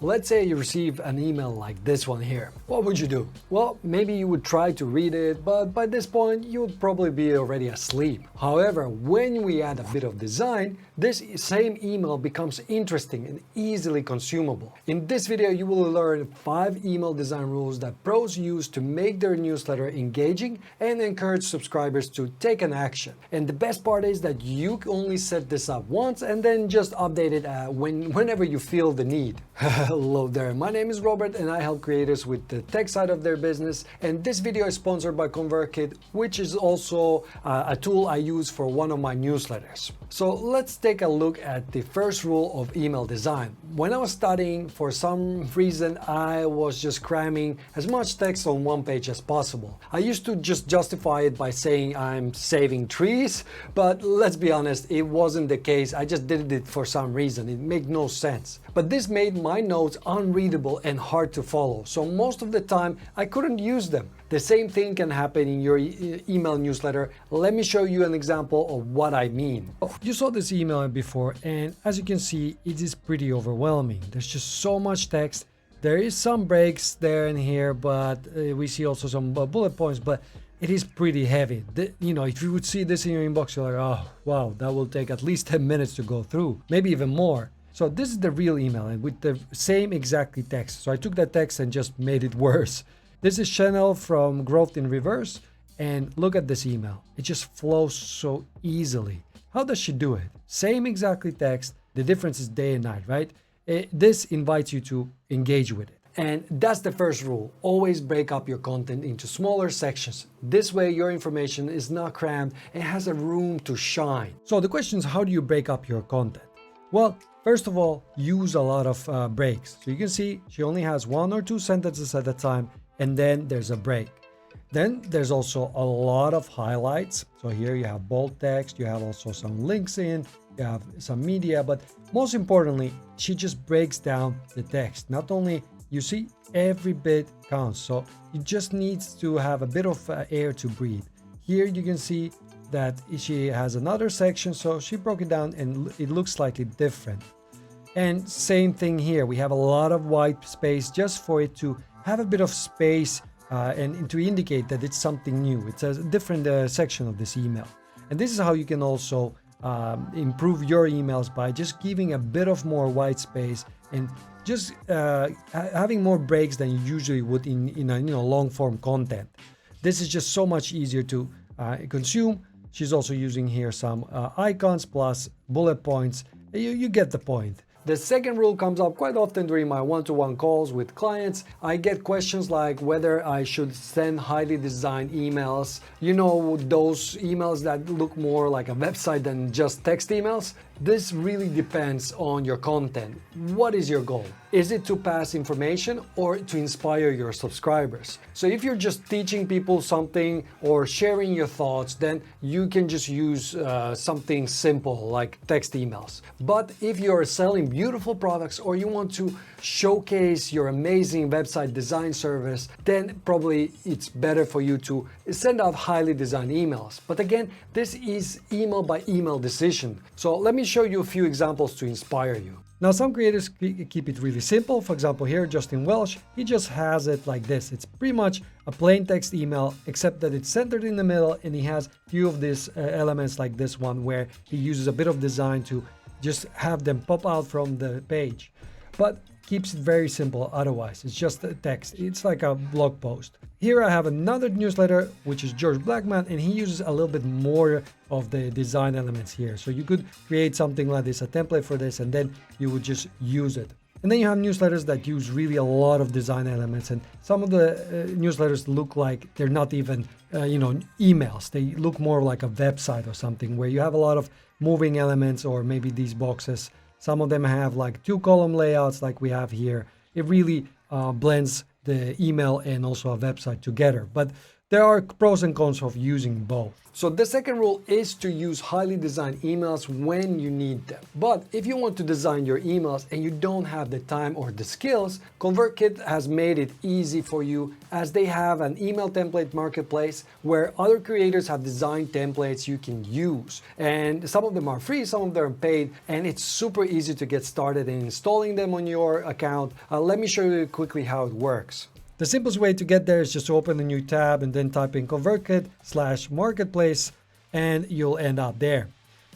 Let's say you receive an email like this one here. What would you do? Well, maybe you would try to read it, but by this point you would probably be already asleep. However, when we add a bit of design, this same email becomes interesting and easily consumable. In this video, you will learn 5 email design rules that pros use to make their newsletter engaging and encourage subscribers to take an action. And the best part is that you can only set this up once and then just update it whenever you feel the need. Hello there, my name is Robert and I help creators with the tech side of their business, and this video is sponsored by ConvertKit, which is also a tool I use for one of my newsletters. So let's take a look at the first rule of email design. When I was studying, for some reason I was just cramming as much text on one page as possible. I used to just justify it by saying I'm saving trees, but let's be honest, it wasn't the case. I just did it for some reason. It made no sense. But this made my notes unreadable and hard to follow, so most of the time I couldn't use them. The same thing can happen in your email newsletter. Let me show you an example of what I mean. You saw this email before, and as you can see, it is pretty overwhelming. There's just so much text. There is some breaks there and here, but we see also some bullet points, but it is pretty heavy. If you would see this in your inbox, you're like, oh, wow, that will take at least 10 minutes to go through, maybe even more. So this is the real email and with the same exactly text. So I took that text and just made it worse. This is Chanel from Growth in Reverse, and look at this email. It just flows so easily. How does she do it? Same exactly text. The difference is day and night, right? This invites you to engage with it. And that's the first rule. Always break up your content into smaller sections. This way your information is not crammed and has a room to shine. So the question is, how do you break up your content? Well, first of all, use a lot of breaks. So you can see she only has 1 or 2 sentences at a time, and then there's a break. Then there's also a lot of highlights. So here you have bold text, you have also some links in, you have some media, but most importantly, she just breaks down the text. Not only, you see, every bit counts. So you just need to have a bit of air to breathe. Here you can see that she has another section, so she broke it down and it looks slightly different. And same thing here, we have a lot of white space just for it to have a bit of space and to indicate that it's something new. It's a different section of this email. And this is how you can also improve your emails, by just giving a bit of more white space and just having more breaks than you usually would in a long form content. This is just so much easier to consume. She's also using here some icons plus bullet points. You get the point. The second rule comes up quite often during my one-to-one calls with clients. I get questions like whether I should send highly designed emails. You know, those emails that look more like a website than just text emails? This really depends on your content. What is your goal? Is it to pass information or to inspire your subscribers? So if you're just teaching people something or sharing your thoughts, then you can just use something simple like text emails. But if you're selling beautiful products or you want to showcase your amazing website design service, then probably it's better for you to send out highly designed emails. But again, this is email by email decision. So let me show you a few examples to inspire you. Now, some creators keep it really simple. For example, here, Justin Welsh, he just has it like this. It's pretty much a plain text email, except that it's centered in the middle and he has a few of these elements like this one where he uses a bit of design to just have them pop out from the page. But keeps it very simple otherwise. It's just a text. It's like a blog post. Here I have another newsletter, which is George Blackman, and he uses a little bit more of the design elements here. So you could create something like this, a template for this, and then you would just use it. And then you have newsletters that use really a lot of design elements, and some of the newsletters look like they're not even emails. They look more like a website or something where you have a lot of moving elements, or maybe these boxes. Some of them have like 2-column layouts like we have here. It really blends the email and also a website together. But there are pros and cons of using both. So the second rule is to use highly designed emails when you need them. But if you want to design your emails and you don't have the time or the skills, ConvertKit has made it easy for you, as they have an email template marketplace where other creators have designed templates you can use. And some of them are free, some of them are paid, and it's super easy to get started in installing them on your account. Let me show you quickly how it works. The simplest way to get there is just to open a new tab and then type in ConvertKit/marketplace, and you'll end up there.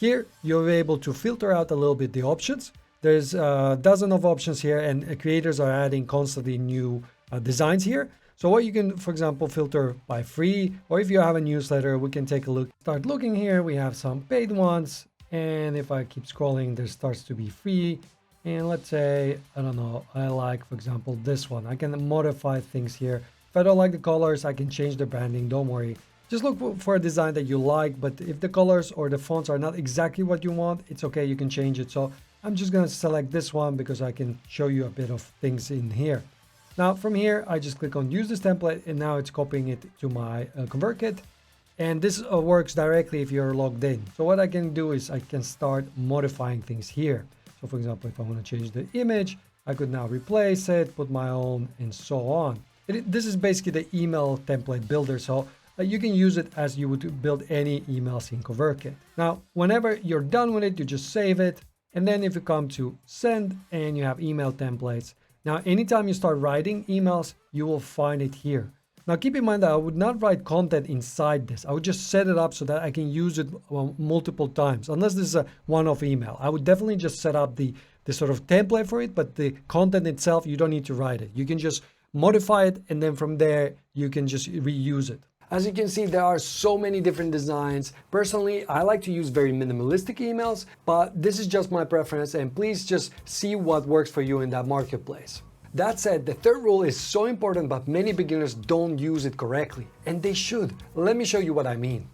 Here, you'll be able to filter out a little bit the options. There's a dozen of options here, and creators are adding constantly new designs here. So what you can, for example, filter by free, or if you have a newsletter, we can take a look. Start looking here, we have some paid ones, and if I keep scrolling, there starts to be free. And let's say, I don't know, I like, for example, this one. I can modify things here. If I don't like the colors, I can change the branding, don't worry. Just look for a design that you like, but if the colors or the fonts are not exactly what you want, it's okay, you can change it. So I'm just gonna select this one because I can show you a bit of things in here. Now from here, I just click on use this template, and now it's copying it to my ConvertKit. And this works directly if you're logged in. So what I can do is I can start modifying things here. So for example, if I want to change the image, I could now replace it, put my own, and so on. This is basically the email template builder. So you can use it as you would build any emails in ConvertKit. Now, whenever you're done with it, you just save it. And then if you come to send and you have email templates, now anytime you start writing emails, you will find it here. Now keep in mind that I would not write content inside this. I would just set it up so that I can use it multiple times, unless this is a one-off email. I would definitely just set up the sort of template for it, but the content itself, you don't need to write it. You can just modify it, and then from there, you can just reuse it. As you can see, there are so many different designs. Personally, I like to use very minimalistic emails, but this is just my preference, and please just see what works for you in that marketplace. That said, the third rule is so important, but many beginners don't use it correctly, and they should. Let me show you what I mean.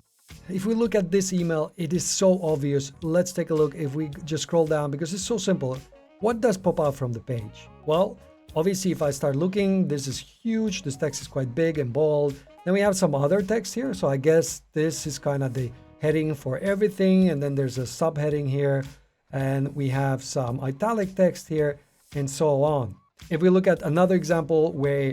If we look at this email, it is so obvious. Let's take a look if we just scroll down, because it's so simple. What does pop out from the page? Well, obviously, if I start looking, this is huge. This text is quite big and bold. Then we have some other text here. So I guess this is kind of the heading for everything. And then there's a subheading here. And we have some italic text here and so on. If we look at another example where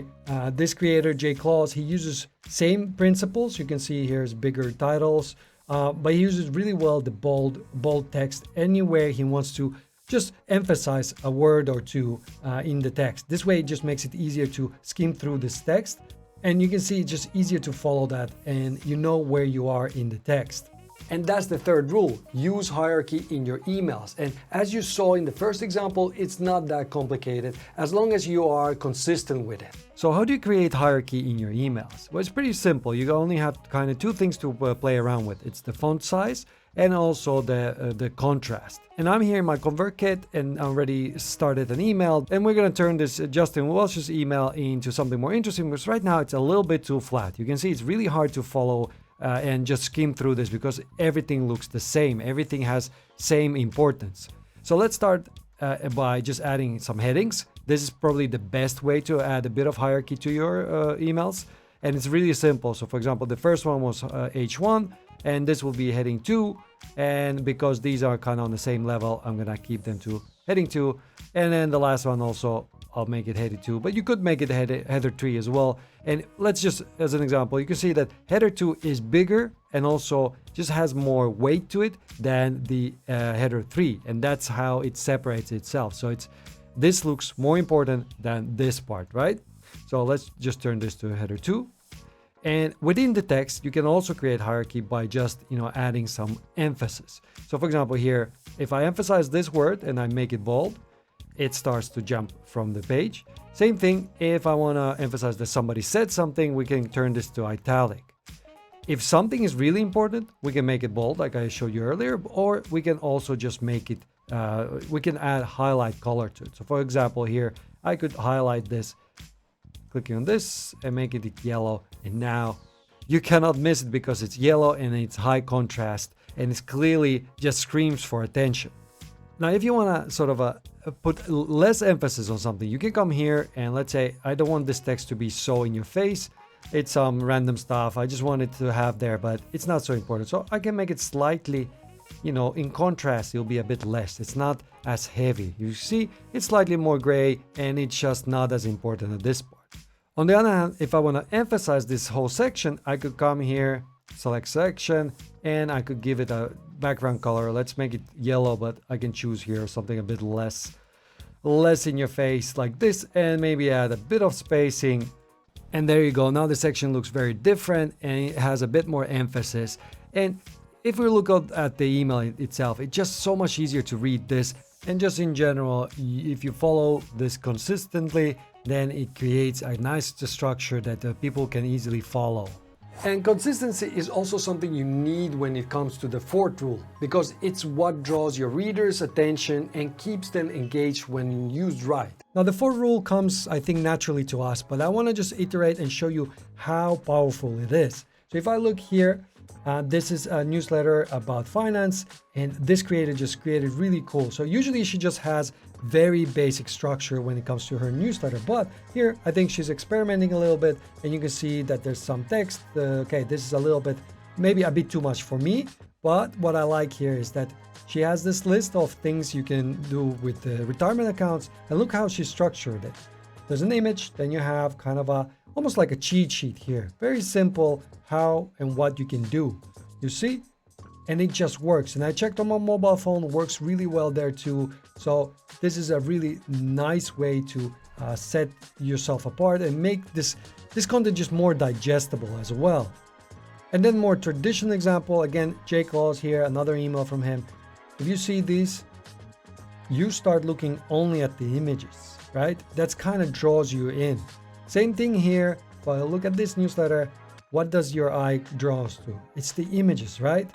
this creator, Jay Claus, he uses same principles. You can see here's bigger titles, but he uses really well the bold text anywhere he wants to just emphasize a word or two in the text. This way it just makes it easier to skim through this text. And you can see it's just easier to follow that, and you know where you are in the text. And that's the third rule, use hierarchy in your emails. And as you saw in the first example, it's not that complicated as long as you are consistent with it. So how do you create hierarchy in your emails? Well, it's pretty simple. You only have kind of two things to play around with. It's the font size and also the contrast. And I'm here in my ConvertKit and already started an email, and we're going to turn this Justin Welsh's email into something more interesting, because right now it's a little bit too flat. You can see it's really hard to follow and just skim through this because everything looks the same. Everything has same importance. So let's start by just adding some headings. This is probably the best way to add a bit of hierarchy to your emails. And it's really simple. So for example, the first one was H1, and this will be heading 2. And because these are kind of on the same level, I'm going to keep them to heading 2. And then the last one also, I'll make it header 2, but you could make it header 3 as well. And let's just, as an example, you can see that header 2 is bigger and also just has more weight to it than the header 3. And that's how it separates itself. So this looks more important than this part, right? So let's just turn this to header 2. And within the text, you can also create hierarchy by just, adding some emphasis. So for example, here, if I emphasize this word and I make it bold, it starts to jump from the page. Same thing, if I want to emphasize that somebody said something, we can turn this to italic. If something is really important, we can make it bold, like I showed you earlier, or we can also just make it, we can add highlight color to it. So for example, here, I could highlight this, clicking on this and make it yellow. And now you cannot miss it because it's yellow and it's high contrast and it's clearly just screams for attention. Now, if you want to sort of put less emphasis on something, you can come here and let's say, I don't want this text to be so in your face. it's some random stuff I just wanted to have there, but it's not so important. So I can make it slightly, you know, in contrast, it'll be a bit less. It's not as heavy. You see, it's slightly more gray and it's just not as important at this part. On the other hand, if I want to emphasize this whole section, I could come here, select section, and I could give it a background color. Let's make it yellow, but I can choose here something a bit less in your face like this, and maybe add a bit of spacing. And there you go. Now the section looks very different and it has a bit more emphasis. And if we look at the email itself, it's just so much easier to read this. And just in general, if you follow this consistently, then it creates a nice structure that people can easily follow. And consistency is also something you need when it comes to the fourth rule, because it's what draws your readers' attention and keeps them engaged when used right. Now the fourth rule comes, I think, naturally to us, but I want to just iterate and show you how powerful it is. So if I look here, this is a newsletter about finance, and this creator just created really cool. So usually she just has very basic structure when it comes to her newsletter, but here I think she's experimenting a little bit, and you can see that there's some text. Okay, this is a little bit, maybe a bit too much for me, but what I like here is that she has this list of things you can do with the retirement accounts, and look how she structured it. There's an image, then you have kind of a almost like a cheat sheet here. Very simple how and what you can do. You see? And it just works. And I checked on my mobile phone, works really well there too. So this is a really nice way to set yourself apart and make this content just more digestible as well. And then more traditional example, again, Jay Claus here, another email from him. If you see these, you start looking only at the images, right? That's kind of draws you in. Same thing here, but look at this newsletter. What does your eye draws to? It's the images, right?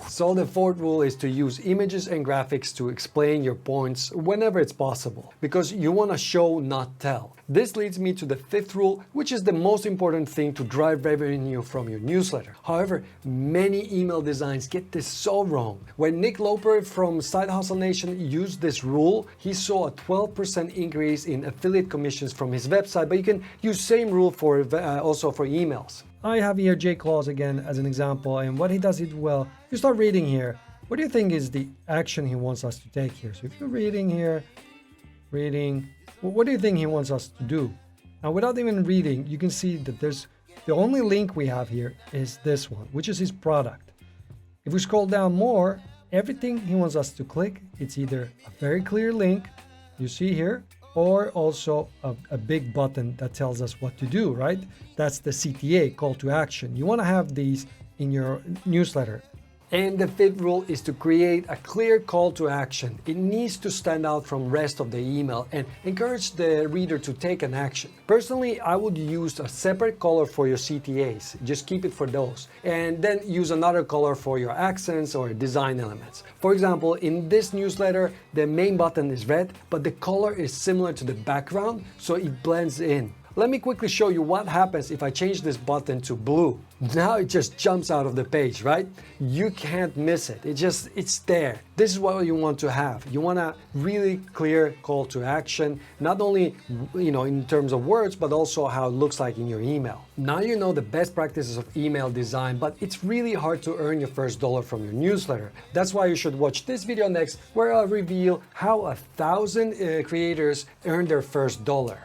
So the fourth rule is to use images and graphics to explain your points whenever it's possible, because you want to show, not tell. This leads me to the fifth rule, which is the most important thing to drive revenue from your newsletter. However, many email designs get this so wrong. When Nick Loper from Side Hustle Nation used this rule, he saw a 12% increase in affiliate commissions from his website, but you can use same rule for also for emails. I have here Jay Claus again as an example, and what he does it well. You start reading here. What do you think is the action he wants us to take here? So if you're reading here, what do you think he wants us to do? Now, without even reading, you can see that there's the only link we have here is this one, which is his product. If we scroll down more, everything he wants us to click, it's either a very clear link, you see here, or also a big button that tells us what to do, right? That's the CTA, call to action. You want to have these in your newsletter. And the fifth rule is to create a clear call to action. It needs to stand out from the rest of the email and encourage the reader to take an action. Personally, I would use a separate color for your CTAs. Just keep it for those. And then use another color for your accents or design elements. For example, in this newsletter, the main button is red, but the color is similar to the background, so it blends in. Let me quickly show you what happens if I change this button to blue. Now it just jumps out of the page, right? You can't miss it. It's there. This is what you want to have. You want a really clear call to action, not only, in terms of words, but also how it looks like in your email. Now you know the best practices of email design, but it's really hard to earn your first dollar from your newsletter. That's why you should watch this video next, where I'll reveal how 1,000 creators earn their first dollar.